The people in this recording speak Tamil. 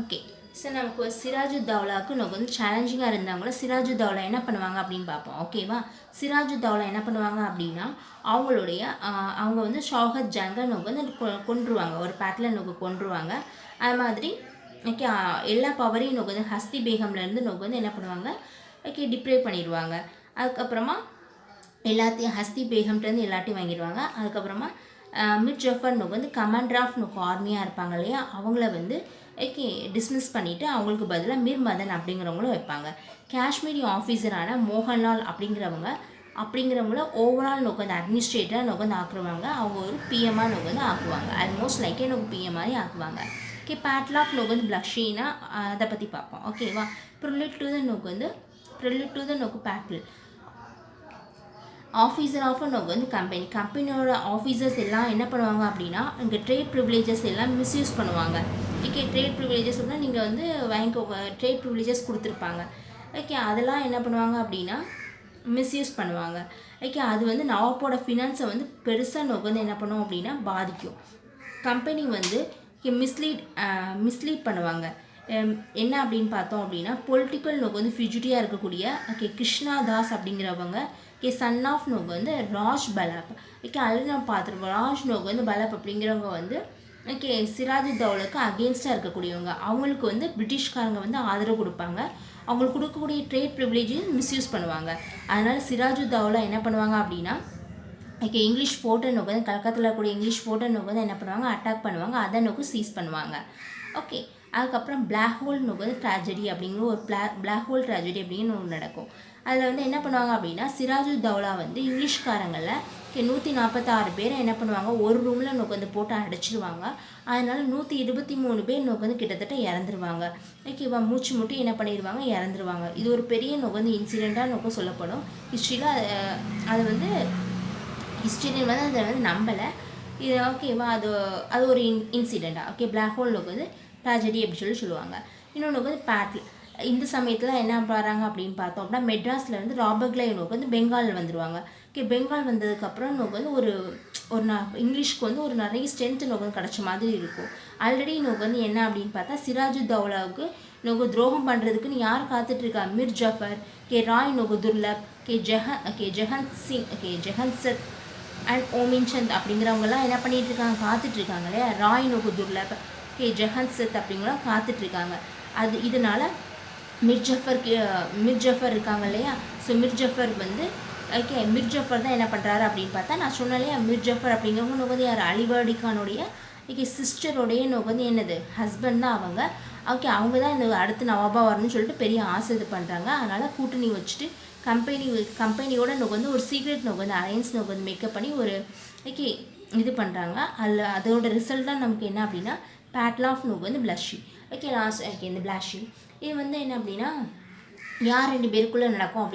ஓகே. ஸோ நமக்கு சிராஜுத்தௌலாவுக்கு நமக்கு வந்து சேலஞ்சிங்காக இருந்தாங்களோ சிராஜுத்தௌலா என்ன பண்ணுவாங்க அப்படின்னு பார்ப்போம். ஓகேவா? சிராஜுத்தௌலா என்ன பண்ணுவாங்க அப்படின்னா அவங்களுடைய அவங்க வந்து ஷாஹத் ஜாங்கை நமக்கு வந்து கொன்றுவாங்க. ஒரு பேட்டில் நமக்கு கொன்றுவாங்க. அது மாதிரி ஓகே எல்லா பவரையும் நமக்கு வந்து ஹஸ்தி பேகம்லேருந்து நமக்கு வந்து என்ன பண்ணுவாங்க, ஓகே டிப்ரைவ் பண்ணிடுவாங்க. அதுக்கப்புறமா எல்லாத்தையும் ஹஸ்தி பேகம்கிட்டேருந்து எல்லாத்தையும் வாங்கிடுவாங்க. அதுக்கப்புறமா மிர் ஜஃபர் நோக்கு வந்து கமாண்டர் ஆஃப் நோக்கு ஆர்மியாக இருப்பாங்க இல்லையா, அவங்கள வந்து ஓகே டிஸ்மிஸ் பண்ணிவிட்டு அவங்களுக்கு பதிலாக மிர் மதன் அப்படிங்கிறவங்களும் வைப்பாங்க. காஷ்மீரி ஆஃபீஸரான மோகன்லால் அப்படிங்கிறவங்கள ஓவரால் நோக்கு வந்து அட்மினிஸ்ட்ரேட்டராக நோக்கு வந்து ஆக்குவாங்க. அவங்க ஒரு பிஎம்மாக நோக்கு வந்து ஆக்குவாங்க. ஆல்மோஸ்ட் லைக்கே நோக்கு பிஎம் மாதிரி ஆக்குவாங்க. ஓகே பேட்டில் ஆஃப் நோக்கு வந்து பிளக்ஷீனா அதை பற்றி பார்ப்போம். ஓகேவா? ப்ரிலிட் டு த நோக்கு பேட்டில் ஆஃபீஸர் ஆஃப் நோக்கு வந்து கம்பெனியோட ஆஃபீஸர்ஸ் எல்லாம் என்ன பண்ணுவாங்க அப்படின்னா இங்கே ட்ரேட் ப்ரிவிலேஜஸ் எல்லாம் மிஸ்யூஸ் பண்ணுவாங்க. ஓகே ட்ரேட் ப்ரிவிலேஜஸ் வந்து நீங்கள் வந்து வாங்கிக்கோங்க, ட்ரேட் ப்ரிவிலேஜஸ் கொடுத்துருப்பாங்க. ஓகே அதெல்லாம் என்ன பண்ணுவாங்க அப்படின்னா மிஸ்யூஸ் பண்ணுவாங்க. ஓகே அது வந்து நவாப்போட ஃபினான்ஸை வந்து பெருசாக நோக்கு வந்து என்ன பண்ணுவோம் அப்படின்னா பாதிக்கும். கம்பெனி வந்து மிஸ்லீட் பண்ணுவாங்க. என்ன அப்படின்னு பார்த்தோம் அப்படின்னா பொலிட்டிக்கல் நோக்கு வந்து ஃபியூஜிட்டியாக இருக்கக்கூடிய ஓகே கிருஷ்ணா தாஸ் அப்படிங்கிறவங்க ஓகே சன் ஆஃப் நோக்கு வந்து ராஜ் பலப். ஓகே அதில் நம்ம பார்த்துருப்போம். ராஜ் நோக்கு வந்து பலப் அப்படிங்கிறவங்க வந்து ஓகே சிராஜுத்தௌலாவுக்கு அகெயின்ஸ்டாக இருக்கக்கூடியவங்க. அவங்களுக்கு வந்து பிரிட்டிஷ்காரங்க வந்து ஆதரவு கொடுப்பாங்க. அவங்களுக்கு கொடுக்கக்கூடிய ட்ரேட் ப்ரிவிலேஜையும் மிஸ்யூஸ் பண்ணுவாங்க. அதனால் சிராஜுத்தௌலா என்ன பண்ணுவாங்க அப்படின்னா ஓகே இங்கிலீஷ் ஃபோர்ட்டை நோக்கு வந்து கல்கத்தாவில் இருக்கக்கூடிய இங்கிலீஷ் ஃபோர்ட்டை நோக்கு வந்து என்ன பண்ணுவாங்க அட்டாக் பண்ணுவாங்க. அதை நோக்கு சீஸ் பண்ணுவாங்க. ஓகே அதுக்கப்புறம் பிளாக் ஹோல் நோக்கு வந்து ட்ராஜடி அப்படிங்கிற ஒரு பிளாக் ஹோல் ட்ராஜடி அப்படின்னு ஒன்று நடக்கும். அதில் வந்து என்ன பண்ணுவாங்க அப்படின்னா சிராஜுத்தௌலா வந்து இங்கிலீஷ்காரங்களில் 146 பேரை என்ன பண்ணுவாங்க ஒரு ரூமில் நோக்கு வந்து போட்டு அடைச்சிடுவாங்க. அதனால் 123 பேர் நோக்கு வந்து கிட்டத்தட்ட இறந்துருவாங்க. ஓகேவா? மூச்சு முட்டி என்ன பண்ணிடுவாங்க, இறந்துருவாங்க. இது ஒரு பெரிய நோக்கு வந்து இன்சிடெண்ட்டாக நோக்கு சொல்லப்படும். ஹிஸ்ட்ரியில் அது வந்து ஹிஸ்டரியன் வந்து அதை வந்து நம்பலை. இது ஓகேவா? அது ஒரு இன்சிடெண்ட்டாக ஓகே பிளாக் ஹோல் நோக்கு வந்து ட்ராஜடி அப்படி சொல்லுவாங்க. இன்னொன்று வந்து பேட்டில். இந்த சமயத்தில் என்ன வராங்க அப்படின்னு பார்த்தோம் அப்படின்னா மெட்ராஸ்லேருந்து ராபர்ட் கிளைவ் நோக்கு வந்து பெங்காலில் வந்துடுவாங்க. ஓகே பெங்கால் வந்ததுக்கப்புறம் நோக்கு வந்து ஒரு இங்கிலீஷ்க்கு வந்து ஒரு நிறைய ஸ்ட்ரென்த்து நோக்கு வந்து கிடச்ச மாதிரி இருக்கும். ஆல்ரெடி நோக்கு வந்து என்ன அப்படின்னு பார்த்தா சிராஜுத்தௌலாவுக்கு நோக்கு துரோகம் பண்ணுறதுக்குன்னு யார் காத்துட்ருக்கா, மிர் ஜஃபர், ராய் நோக்கு துர்லப், ஜெகன்சத் அண்ட் ஓமின்சந்த் அப்படிங்கிறவங்கலாம் என்ன பண்ணிகிட்டு இருக்காங்க, காத்துட்ருக்காங்க இல்லையா. ராய் நோக்கு துர்லப், ஜெகன்சத் அப்படிங்கலாம் காத்துட்ருக்காங்க. இதனால் மிர் ஜஃபர் இருக்காங்க இல்லையா. ஸோ மிர் ஜஃபர் வந்து ஓகே மிர் ஜஃபர் தான் என்ன பண்ணுறாரு அப்படின்னு பார்த்தா நான் சொன்னேன் இல்லையா, மிர் ஜஃபர் அப்படிங்கிறவங்க நோக்கு வந்து யார் அலிவர்டி கானுடைய ஓகே சிஸ்டருடைய நோக்கு வந்து என்னது ஹஸ்பண்ட் தான் அவங்க. ஓகே அவங்க தான் இந்த அடுத்து நவாபா வரணும்னு சொல்லிட்டு பெரிய ஆசை இது பண்ணுறாங்க. அதனால் கூட்டணி வச்சுட்டு கம்பெனியோட நோக்கு வந்து ஒரு சீக்ரெட் நோக்கு வந்து அலையன்ஸ் நோக்கு வந்து மேக்கப் பண்ணி ஒரு ஓகே இது பண்ணுறாங்க. அதோட ரிசல்ட் தான் நமக்கு என்ன அப்படின்னா பேட்டில் ஆஃப் நோக்கு வந்து பிளஷி. ஓகே லாஸ்ட் ஓகே இந்த பிளஷி இது வந்து என்ன அப்படின்னா யார் 2 பேருக்குள்ளே நடக்கும் அப்படி